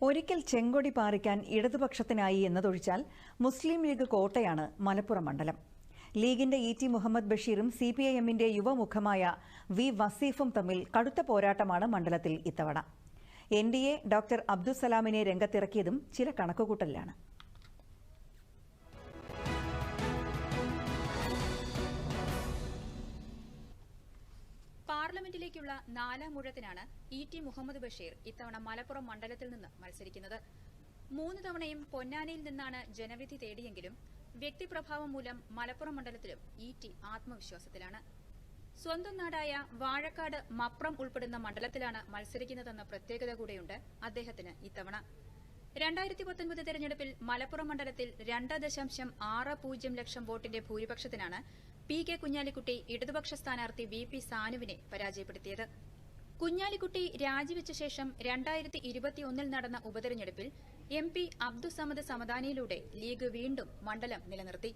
ഒരിക്കൽ ചെങ്കൊടി പാറിക്കാൻ ഇടതുപക്ഷത്തിനായി എന്നതൊഴിച്ചാൽ മുസ്ലിം ലീഗ് കോട്ടയാണ് മലപ്പുറം മണ്ഡലം. ലീഗിന്റെ ഇ ടി മുഹമ്മദ് ബഷീറും സിപിഐഎമ്മിന്റെ യുവമുഖമായ വി വസീഫും തമ്മിൽ കടുത്ത പോരാട്ടമാണ് മണ്ഡലത്തിൽ ഇത്തവണ. എൻഡിഎ ഡോക്ടർ അബ്ദുസലാമിനെ രംഗത്തിറക്കിയതും ചില കണക്കുകൂട്ടലിലാണ്. പാർലമെന്റിലേക്കുള്ള 4ാം ഊഴത്തിനാണ് ഇ ടി മുഹമ്മദ് ബഷീർ ഇത്തവണ മലപ്പുറം മണ്ഡലത്തിൽ നിന്ന് മത്സരിക്കുന്നത്. 3 തവണയും പൊന്നാനിയിൽ നിന്നാണ് ജനവിധി തേടിയെങ്കിലും വ്യക്തിപ്രഭാവം മൂലം മലപ്പുറം മണ്ഡലത്തിലും ഇ ടി ആത്മവിശ്വാസത്തിലാണ്. സ്വന്തം നാടായ വാഴക്കാട് മപ്രം ഉൾപ്പെടുന്ന മണ്ഡലത്തിലാണ് മത്സരിക്കുന്നതെന്ന പ്രത്യേകത കൂടെയുണ്ട് അദ്ദേഹത്തിന് ഇത്തവണ. 2019 തെരഞ്ഞെടുപ്പിൽ മലപ്പുറം മണ്ഡലത്തിൽ 2.60 ലക്ഷം വോട്ടിന്റെ ഭൂരിപക്ഷത്തിനാണ് പി കെ കുഞ്ഞാലിക്കുട്ടി ഇടതുപക്ഷ സ്ഥാനാർത്ഥി വി പി സാനുവിനെ പരാജയപ്പെടുത്തിയത്. കുഞ്ഞാലിക്കുട്ടി രാജിവെച്ച ശേഷം 2021 നടന്ന ഉപതെരഞ്ഞെടുപ്പിൽ എം പി അബ്ദുസമദ് സമദാനിയിലൂടെ ലീഗ് വീണ്ടും മണ്ഡലം നിലനിർത്തി.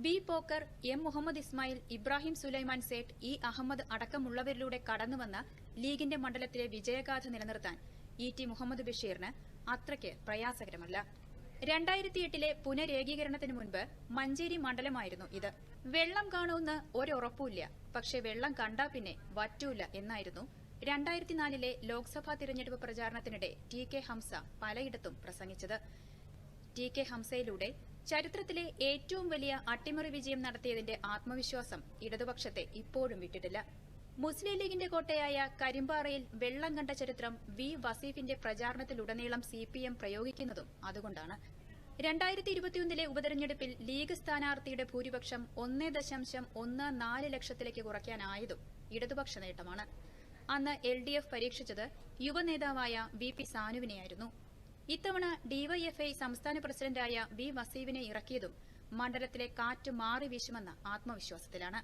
B Pocker, M Muhammad Ismail, Ibrahim Sulaiman Sait, E Ahammed അടക്കമുള്ളവരിലൂടെ കടന്നുവന്ന ലീഗിന്റെ മണ്ഡലത്തിലെ വിജയഗാഥ നിലനിർത്താൻ ഇ ടി മുഹമ്മദ് ബഷീറിന് അത്രയ്ക്ക് പ്രയാസകരമല്ല. 2008 പുനരേകീകരണത്തിന് മുൻപ് മഞ്ചേരി മണ്ഡലമായിരുന്നു ഇത്. വെള്ളം കാണുമെന്ന് ഒരുറപ്പുമില്ല, പക്ഷെ വെള്ളം കണ്ടാ പിന്നെ വറ്റൂല എന്നായിരുന്നു 2004 ലോക്സഭാ തിരഞ്ഞെടുപ്പ് പ്രചാരണത്തിനിടെ ടി കെ ഹംസ പലയിടത്തും പ്രസംഗിച്ചത്. ടി കെ ഹംസയിലൂടെ ചരിത്രത്തിലെ ഏറ്റവും വലിയ അട്ടിമറി വിജയം നടത്തിയതിന്റെ ആത്മവിശ്വാസം ഇടതുപക്ഷത്തെ ഇപ്പോഴും വിട്ടിട്ടില്ല. മുസ്ലിം ലീഗിന്റെ കോട്ടയായ കരിമ്പാറയിൽ വെള്ളം കണ്ട ചരിത്രം വി വസീഫിന്റെ പ്രചാരണത്തിലുടനീളം സിപിഎം പ്രയോഗിക്കുന്നതും അതുകൊണ്ടാണ്. 2021 ഉപതെരഞ്ഞെടുപ്പിൽ ലീഗ് സ്ഥാനാർത്ഥിയുടെ ഭൂരിപക്ഷം 1.14 ലക്ഷത്തിലേക്ക് കുറയ്ക്കാനായതും ഇടതുപക്ഷ നേട്ടമാണ്. അന്ന് LDF പരീക്ഷിച്ചത് യുവനേതാവായ വി പി സാനുവിനെയായിരുന്നു. ഇത്തവണ ഡിവൈഎഫ്ഐ സംസ്ഥാന പ്രസിഡന്റായ വി വസീഫിനെ ഇറക്കിയതും മണ്ഡലത്തിലെ കാറ്റ് മാറി വീശുമെന്ന ആത്മവിശ്വാസത്തിലാണ്.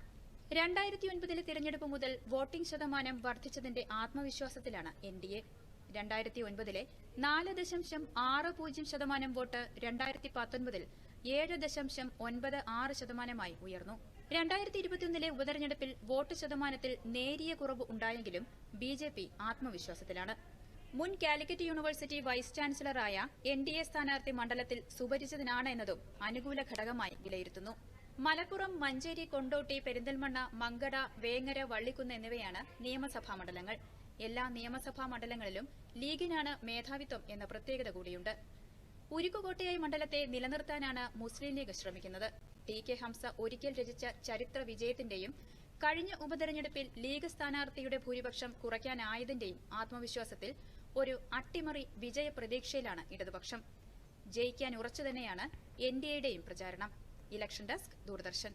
2009 തിരഞ്ഞെടുപ്പ് മുതൽ വോട്ടിംഗ് ശതമാനം വർദ്ധിച്ചതിന്റെ ആത്മവിശ്വാസത്തിലാണ് എൻഡിഎ. 2009 4.60% വോട്ട് 2019 7.96% ഉയർന്നു. 2021 ഉപതെരഞ്ഞെടുപ്പിൽ വോട്ട് ശതമാനത്തിൽ നേരിയ കുറവ് ഉണ്ടായെങ്കിലും ബിജെപി ആത്മവിശ്വാസത്തിലാണ്. മുൻ കാലിക്കറ്റ് യൂണിവേഴ്സിറ്റി വൈസ് ചാൻസലറായ എൻഡിഎ സ്ഥാനാർത്ഥി മണ്ഡലത്തിൽ സുപരിചിതനാണ് എന്നതും അനുകൂല ഘടകമായി വിലയിരുത്തുന്നു. മലപ്പുറം, മഞ്ചേരി, കൊണ്ടോട്ടി, പെരിന്തൽമണ്ണ, മങ്കട, വേങ്ങര, വള്ളിക്കുന്ന് എന്നിവയാണ് നിയമസഭാ മണ്ഡലങ്ങൾ. എല്ലാ നിയമസഭാ മണ്ഡലങ്ങളിലും ലീഗിനാണ് മേധാവിത്വം എന്ന പ്രത്യേകത കൂടിയുണ്ട്. ഉരുക്കുകോട്ടയായി മണ്ഡലത്തെ നിലനിർത്താനാണ് മുസ്ലിം ലീഗ് ശ്രമിക്കുന്നത്. ടി കെ ഹംസ ഒരിക്കൽ രചിച്ച ചരിത്ര വിജയത്തിന്റെയും കഴിഞ്ഞ ഉപതെരഞ്ഞെടുപ്പിൽ ലീഗ് സ്ഥാനാർത്ഥിയുടെ ഭൂരിപക്ഷം കുറയ്ക്കാനായതിന്റെയും ആത്മവിശ്വാസത്തിൽ ഒരു അട്ടിമറി വിജയ പ്രതീക്ഷയിലാണ് ഇടതുപക്ഷം. ജയിക്കാൻ ഉറച്ചുതന്നെയാണ് എൻഡിഎയുടെയും പ്രചാരണം. Election desk, Doordarshan.